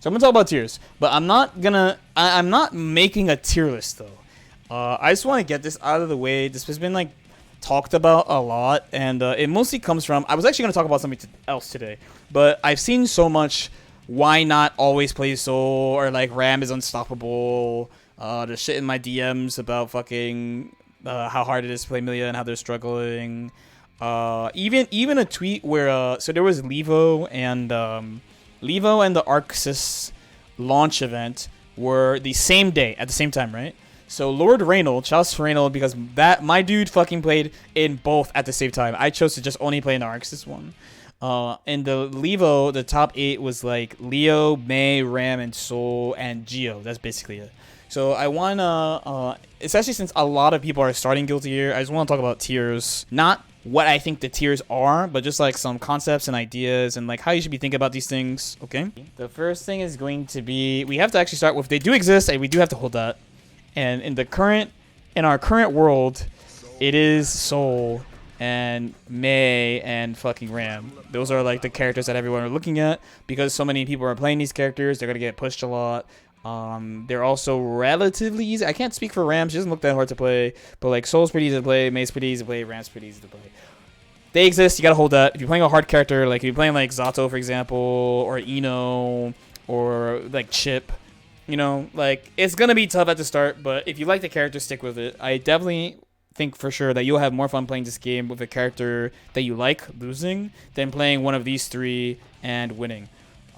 So I'm gonna talk about tiers, but I'm not making a tier list though. I just want to get this out of the way. This has been like talked about a lot, and it mostly comes from. I was actually gonna talk about something else today, but I've seen so much. Why not always play Soul, or like Ram is unstoppable? There's shit in my DMs about fucking how hard it is to play Milia and how they're struggling. Even a tweet where so there was Levo and the Arxis launch event were the same day at the same time, right? So Charles Reynolds, because that my dude fucking played in both at the same time. I chose to just only play in the Arxis one. And the Levo, the top 8 was like Leo, Mei, Ram, and Soul, and Geo. That's basically it. So I wanna, especially since a lot of people are starting Guilty Gear, I just want to talk about tiers. Not what I think the tiers are, but just like some concepts and ideas and like how you should be thinking about these things. Okay. The first thing is going to be, we have to actually start with, they do exist and we do have to hold that. And in our current world, it is Soul and Mei and fucking Ram. Those are like the characters that everyone are looking at, because so many people are playing these characters. They're gonna get pushed a lot. They're also relatively easy. I can't speak for Ram. She doesn't look that hard to play, but like Soul's pretty easy to play, Mei's pretty easy to play, Ram's pretty easy to play. They exist. You gotta hold that. If you're playing a hard character, like if you're playing like Zato, for example, or Ino, or like Chip, you know, like it's gonna be tough at the start. But if you like the character, stick with it. I definitely think for sure that you'll have more fun playing this game with a character that you like losing than playing one of these 3 and winning.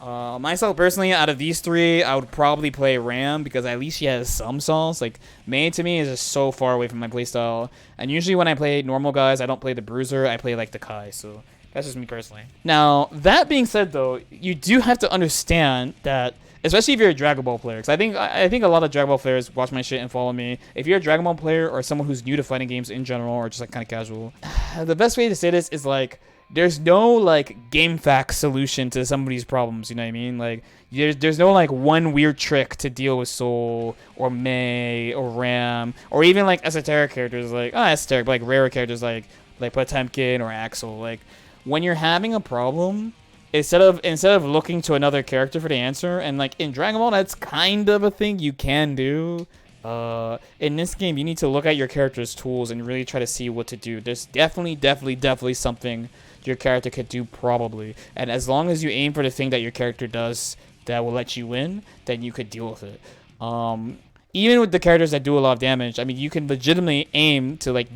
Myself personally, out of these 3, I would probably play Ram, because at least she has some songs. Like Mei to me is just so far away from my playstyle, and usually when I play normal guys, I don't play the Bruiser, I play like the Kai. So that's just me personally. Now that being said though, you do have to understand that, especially if you're a Dragon Ball player, because I think a lot of Dragon Ball players watch my shit and follow me. If you're a Dragon Ball player or someone who's new to fighting games in general, or just like kind of casual, the best way to say this is like, there's no like game fact solution to somebody's problems. You know what I mean? Like there's no like one weird trick to deal with Soul or Mei or Ram, or even like esoteric characters like esoteric, but like rarer characters like Potemkin or Axel. Like when you're having a problem, instead of looking to another character for the answer, and like in Dragon Ball, that's kind of a thing you can do. In this game, you need to look at your character's tools and really try to see what to do. There's definitely something your character could do probably, and as long as you aim for the thing that your character does that will let you win, then you could deal with it. Even with the characters that do a lot of damage, I mean, you can legitimately aim to like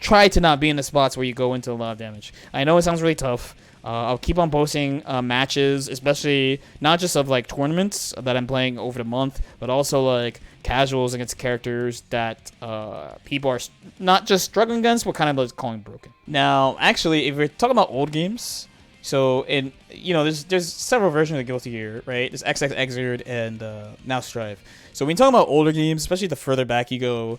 try to not be in the spots where you go into a lot of damage. I know it sounds really tough. I'll keep on posting matches, especially not just of like tournaments that I'm playing over the month, but also like casuals against characters that people are not just struggling against, but kind of like calling broken. Now, actually, if we're talking about old games, so there's several versions of Guilty Gear, right? There's XX Exerd and now Strive. So when you talk about older games, especially the further back you go,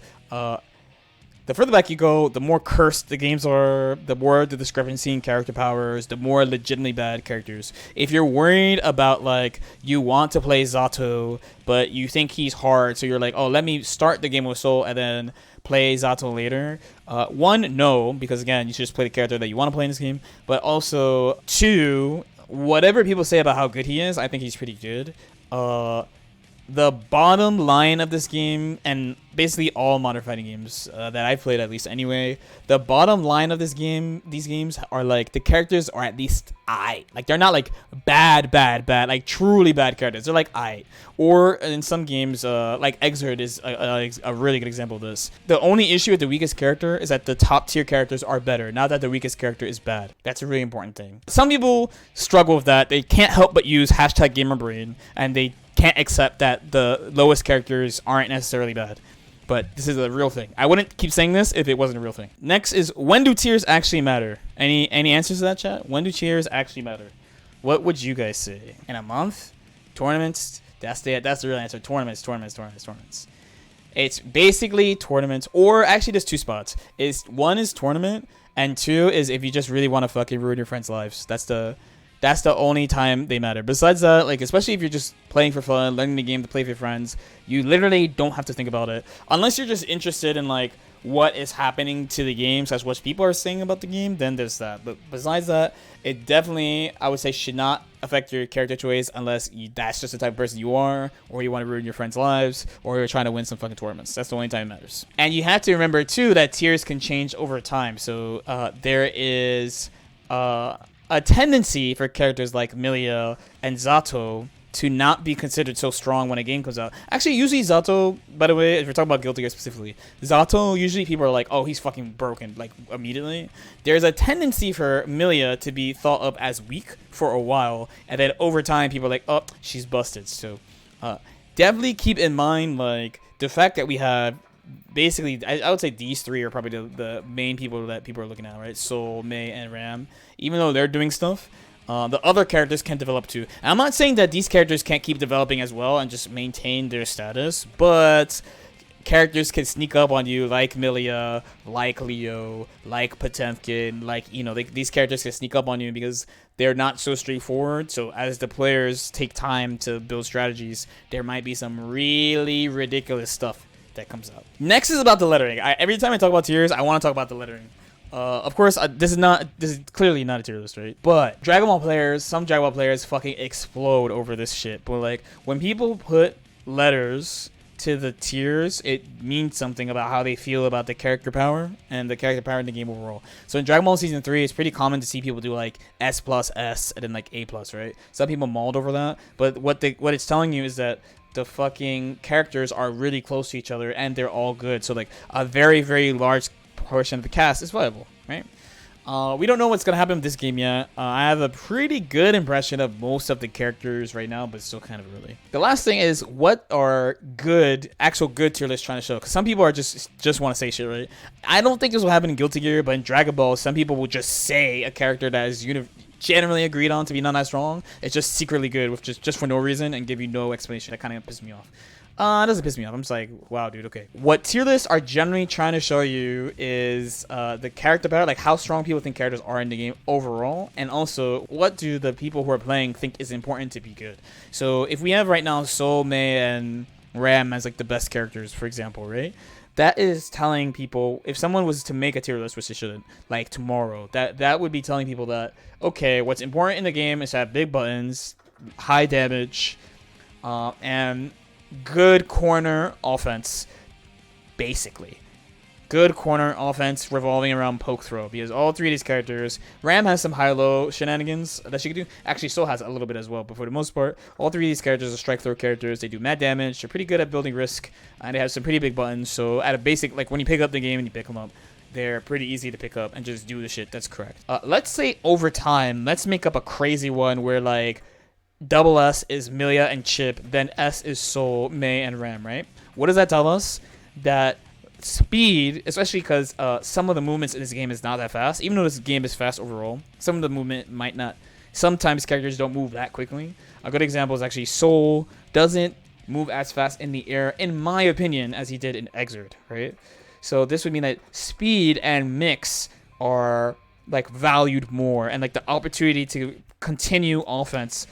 the more cursed the games are, the more the discrepancy in character powers, the more legitimately bad characters. If you're worried about, like, you want to play Zato, but you think he's hard, so you're like, oh, let me start the game with Soul and then play Zato later. One, no, because, again, you should just play the character that you want to play in this game. But also, two, whatever people say about how good he is, I think he's pretty good. The bottom line of this game, and basically all modern fighting games that I've played at least anyway, the bottom line of these games are like the characters are at least aight. Like they're not like bad, like truly bad characters. They're like aight. Or in some games, like Exerd is a really good example of this. The only issue with the weakest character is that the top tier characters are better, not that the weakest character is bad. That's a really important thing. Some people struggle with that. They can't help but use #GamerBrain, and they can't accept that the lowest characters aren't necessarily bad. But this is a real thing. I wouldn't keep saying this if it wasn't a real thing. Next is, when do tiers actually matter? Any answers to that, chat? When do tiers actually matter? What would you guys say? In a month? Tournaments? That's the real answer. Tournaments. It's basically tournaments, or actually there's two spots. One is tournament, and two is if you just really want to fucking ruin your friends' lives. That's the only time they matter. Besides that, like, especially if you're just playing for fun, learning the game to play with your friends, you literally don't have to think about it. Unless you're just interested in, like, what is happening to the game, such what people are saying about the game, then there's that. But besides that, it definitely, I would say, should not affect your character choice unless that's just the type of person you are, or you want to ruin your friends' lives, or you're trying to win some fucking tournaments. That's the only time it matters. And you have to remember too that tiers can change over time. So there is a tendency for characters like Milia and Zato to not be considered so strong when a game comes out. Actually, usually Zato, by the way, if we're talking about Guilty Gear specifically, Zato, usually people are like, oh, he's fucking broken, like, immediately. There's a tendency for Milia to be thought of as weak for a while, and then over time, people are like, oh, she's busted. So, definitely keep in mind, like, the fact that we have, basically, I would say these three are probably the main people that people are looking at, right? Soul, Mei, and Ram. Even though they're doing stuff, the other characters can develop too. And I'm not saying that these characters can't keep developing as well and just maintain their status, but characters can sneak up on you like Milia, like Leo, like Potemkin, like, you know, these characters can sneak up on you because they're not so straightforward. So as the players take time to build strategies, there might be some really ridiculous stuff that comes out. Next is about the lettering. Every time I talk about tiers, I want to talk about the lettering. Of course, this is clearly not a tier list, right? But Dragon Ball players, some Dragon Ball players fucking explode over this shit. But like, when people put letters to the tiers, it means something about how they feel about the character power and the character power in the game overall. So in Dragon Ball Season 3, it's pretty common to see people do like S plus S and then like A plus, right? Some people mauled over that, but what it's telling you is that the fucking characters are really close to each other and they're all good. So like a very, very large portion of the cast is viable, right? We don't know what's gonna happen with this game yet. I have a pretty good impression of most of the characters right now, but still kind of early. The last thing is, what are actual good tier lists trying to show? Because some people are just want to say shit, right? I don't think this will happen in Guilty Gear, but in Dragon Ball, some people will just say a character that is generally agreed on to be not that strong. It's just secretly good with just for no reason and give you no explanation. That kind of pisses me off. It doesn't piss me off. I'm just like, wow, dude, okay. What tier lists are generally trying to show you is the character power, like how strong people think characters are in the game overall, and also what do the people who are playing think is important to be good. So if we have right now Soul, Mei, and Ram as like the best characters, for example, right? That is telling people, if someone was to make a tier list, which they shouldn't, like tomorrow, that would be telling people that, okay, what's important in the game is to have big buttons, high damage, and good corner offense, basically. Good corner offense revolving around poke throw, because all three of these characters, Ram has some high-low shenanigans that she can do. Actually, Soul has a little bit as well, but for the most part, all three of these characters are strike throw characters. They do mad damage. They're pretty good at building risk, and they have some pretty big buttons. So at a basic, like when you pick up the game and you pick them up, they're pretty easy to pick up and just do the shit. That's correct. Let's say over time, let's make up a crazy one where like double S is Milia and Chip, then S is Soul, Mei, and Ram, right? What does that tell us? That speed, especially because some of the movements in this game is not that fast, even though this game is fast overall, some of the movement might not, sometimes characters don't move that quickly. A good example is actually Soul doesn't move as fast in the air, in my opinion, as he did in Exert, right? So this would mean that speed and mix are like valued more, and like the opportunity to continue offense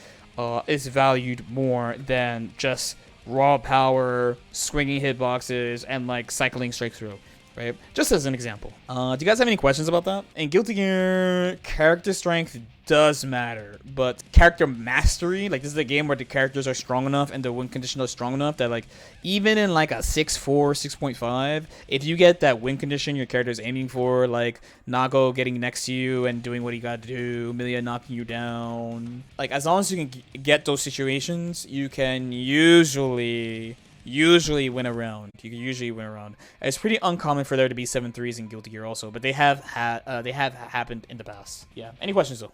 is valued more than just raw power, swinging hitboxes, and like cycling straight through, right? Just as an example. Do you guys have any questions about that? In Guilty Gear, character strength does matter, but character mastery, like this is a game where the characters are strong enough and the win condition is strong enough that like even in like a 6.4, 6.5, if you get that win condition your character is aiming for, like Nago getting next to you and doing what he got to do, Milia knocking you down, like as long as you can get those situations, you can usually win a round. You can usually win a round. It's pretty uncommon for there to be 7-3s in Guilty Gear also, but they have happened in the past. Yeah. Any questions though?